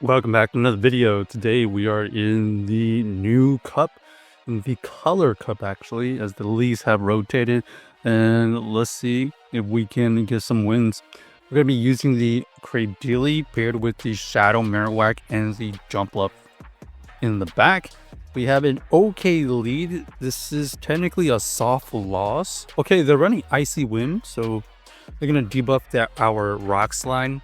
Welcome back to another video. Today we are in the new cup, the color cup actually, as the leaves have rotated, and let's see if we can get some wins. We're going to be using the Cradily paired with the Shadow Marowak and the Jumpluff. In the back, we have an okay lead. This is technically a soft loss. Okay, they're running Icy Wind, so they're going to debuff our Rock Slide.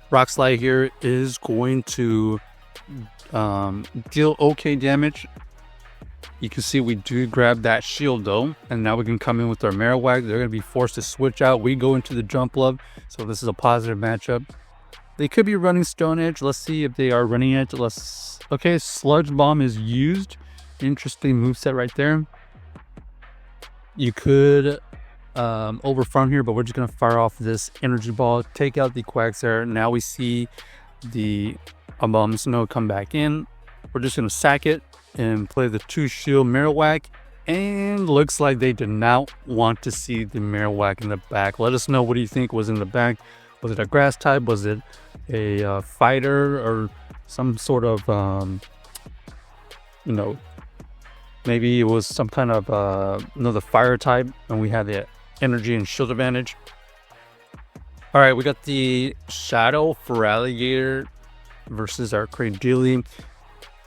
Rock Slide here is going to deal okay damage. You can see we do grab that shield though, and now we can come in with our Marowak. They're going to be forced to switch out. We go into the Jumpluff, so this is a positive matchup. They could be running Stone Edge. Let's see if they are running it. Okay, Sludge Bomb is used. Interesting moveset right there. You could over front here, but we're just gonna fire off this energy ball, take out the Quagsire. Now we see the Snow come back in. We're just gonna sack it and play the 2-shield Marowak, and looks like they did not want to see the Marowak in the back. Let us know, what do you think was in the back? Was it a grass type? Was it a fighter or some sort of maybe it was some kind of another fire type, and we had the energy and shield advantage. All right, we got the Shadow Feraligatr versus our Cradily.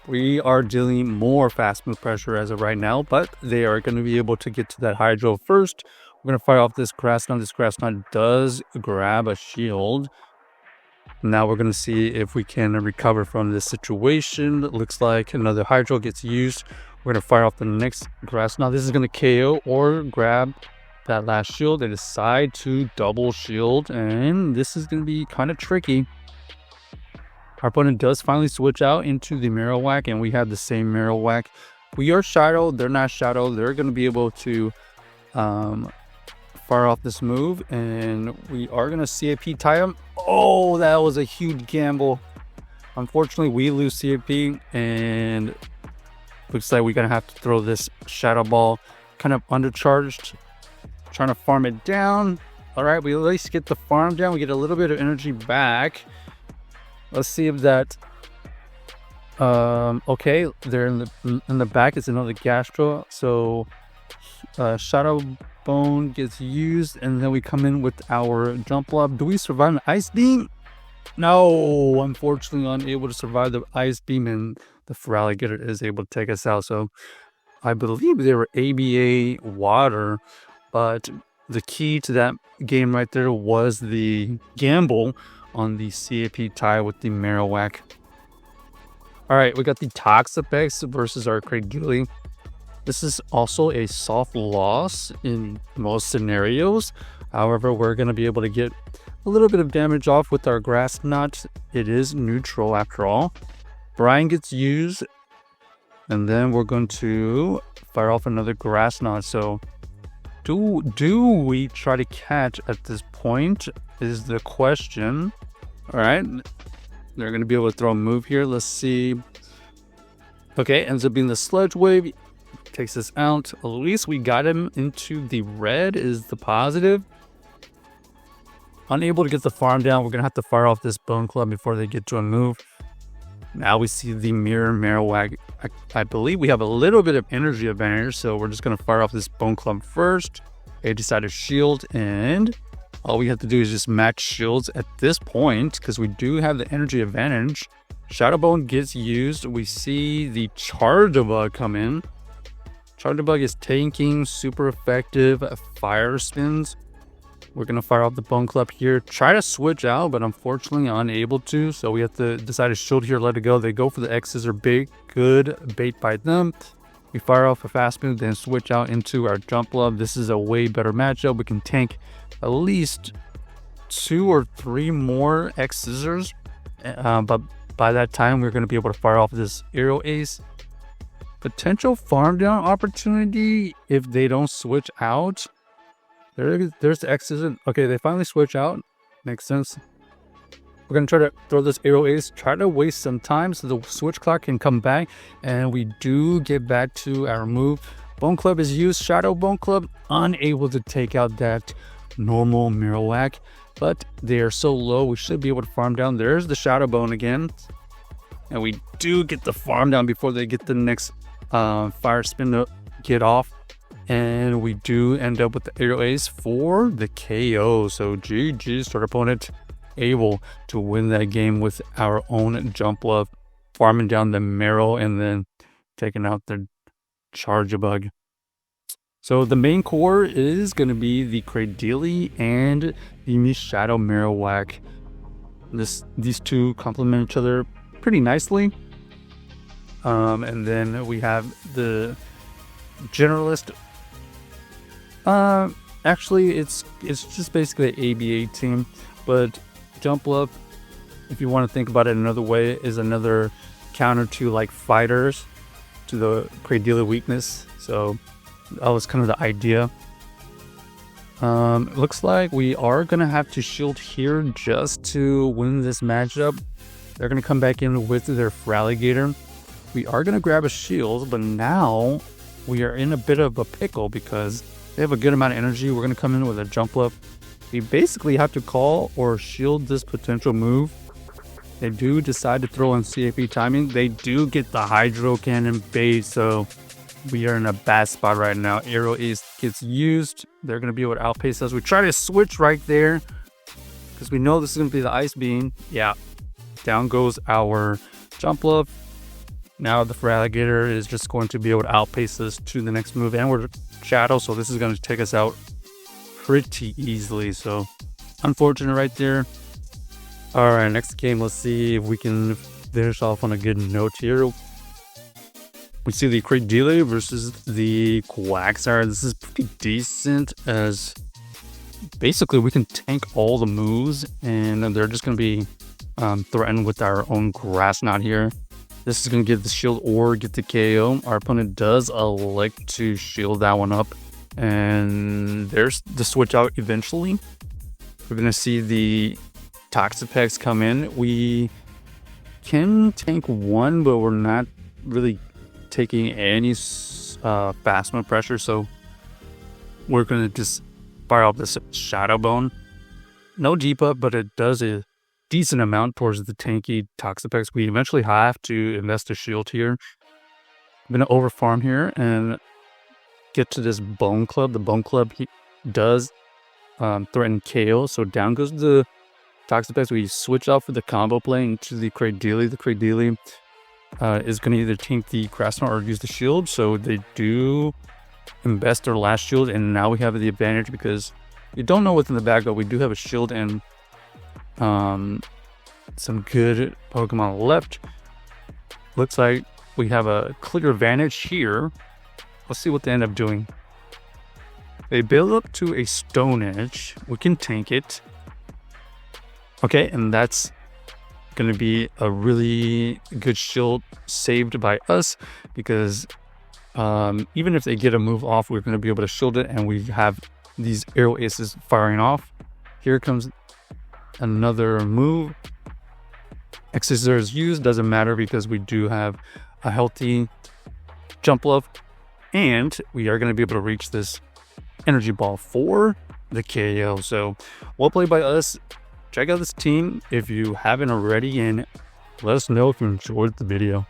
We are dealing more fast move pressure as of right now, but they are going to be able to get to that Hydro first. We're going to fire off this Grass Knot. This Grass Knot does grab a shield. Now we're going to see if we can recover from this situation. It looks like another Hydro gets used. We're going to fire off the next Grass Knot. This is going to KO or grab that last shield. They decide to double shield, and this is going to be kind of tricky. Our opponent does finally switch out into the Marowak, and we have the same Marowak. We are Shadow, they're not Shadow. They're going to be able to fire off this move, and we are going to CAP tie him. Oh, that was a huge gamble. Unfortunately, we lose CAP, and looks like we're going to have to throw this Shadow Ball kind of undercharged, trying to farm it down. All right, we at least get the farm down. We get a little bit of energy back. Let's see if that okay, they're in the back. It's another Gastro, so Shadow Bone gets used, and then we come in with our Jumpluff. Do we survive an Ice Beam? No, unfortunately unable to survive the Ice Beam, and the Feraligatr is able to take us out. So I believe they were ABA Water, but the key to that game right there was the gamble on the CAP tie with the Marowak. All right, we got the Toxapex versus our Cradily. This is also a soft loss in most scenarios. However, we're going to be able to get a little bit of damage off with our Grass Knot. It is neutral after all. Brian gets used, and then we're going to fire off another Grass Knot. So do we try to catch at this point is the question. All right, they're going to be able to throw a move here. Let's see. Okay, ends up being the Sludge Wave. Takes us out. At least we got him into the red is the positive. Unable to get the farm down. We're going to have to fire off this Bone Club before they get to a move. Now we see the Mirror Marowak. I believe we have a little bit of energy advantage, so we're just going to fire off this Bone Club first. They decide to shield, and all we have to do is just match shields at this point because we do have the energy advantage. Shadow Bone gets used. We see the Charjabug come in. Charjabug is tanking, super effective fire spins. We're going to fire off the Bone Club here. Try to switch out, but unfortunately unable to. So we have to decide to shield here, let it go. They go for the X's or big. Good bait by them. We fire off a fast move, then switch out into our Jumpluff. This is a way better matchup. We can tank at least 2 or 3 more X scissors. But by that time, we're going to be able to fire off this Aerial Ace. Potential farm down opportunity if they don't switch out. There's the X scissors. Okay, they finally switch out. Makes sense. We're going to try to throw this Aerial Ace, try to waste some time so the switch clock can come back, and we do get back to our move. Bone Club is used. Shadow Bone Club unable to take out that normal Marowak. but they are so low, we should be able to farm down. There's the Shadow Bone again. And we do get the farm down before they get the next Fire Spin to get off. And we do end up with the Aerial Ace for the KO. So GG's to our opponent, able to win that game with our own Jumpluff, farming down the Marrow and then taking out the Charjabug. So the main core is going to be the Cradily and the Shadow Marowak. These two complement each other pretty nicely. And then we have the Generalist. Actually, it's just basically an ABA team, but Jumpluff, if you want to think about it another way, is another counter to like fighters, to the Cradily weakness. So that was kind of the idea. Looks like we are gonna have to shield here just to win this matchup. They're gonna come back in with their Fraligator. We are gonna grab a shield, but now we are in a bit of a pickle because they have a good amount of energy. We're gonna come in with a Jumpluff. We basically have to call or shield this potential move. They do decide to throw in CAP timing. They do get the Hydro Cannon bait, so we are in a bad spot right now. Aerial Ace gets used. They're going to be able to outpace us. We try to switch right there because we know this is going to be the Ice Beam. Yeah, down goes our Jumpluff. Now the Fraligator is just going to be able to outpace us to the next move. And we're Shadow, so this is going to take us out pretty easily. So unfortunate right there. All right, next game, let's see if we can finish off on a good note here. We see the Cradily versus the Quagsire. This is pretty decent as basically we can tank all the moves and they're just going to be threatened with our own Grass Knot here. This is going to get the shield or get the KO. Our opponent does elect to shield that one up. And there's the switch out eventually. We're going to see the Toxapex come in. We can tank one, but we're not really taking any fast move pressure, so we're gonna just fire off this Shadow Bone. No debuff, but it does a decent amount towards the tanky Toxapex. We eventually have to invest a shield here. I'm gonna overfarm here and get to this Bone Club. The Bone Club does threaten KO, so down goes the Toxapex. We switch out for the combo play into the Cradily. The Cradily is going to either tank the Grass Knot or use the shield. So they do invest their last shield, and now we have the advantage because you don't know what's in the bag, but we do have a shield and some good Pokemon left. Looks like we have a clear advantage here. Let's see what they end up doing. They build up to a Stone Edge. We can tank it. Okay, and that's going to be a really good shield saved by us because even if they get a move off, we're going to be able to shield it, and we have these Aerial Aces firing off. Here comes another move. X-Scissor is used, doesn't matter because we do have a healthy Jumpluff, and we are going to be able to reach this Energy Ball for the KO. So well played by us. Check out this team if you haven't already, and let us know if you enjoyed the video.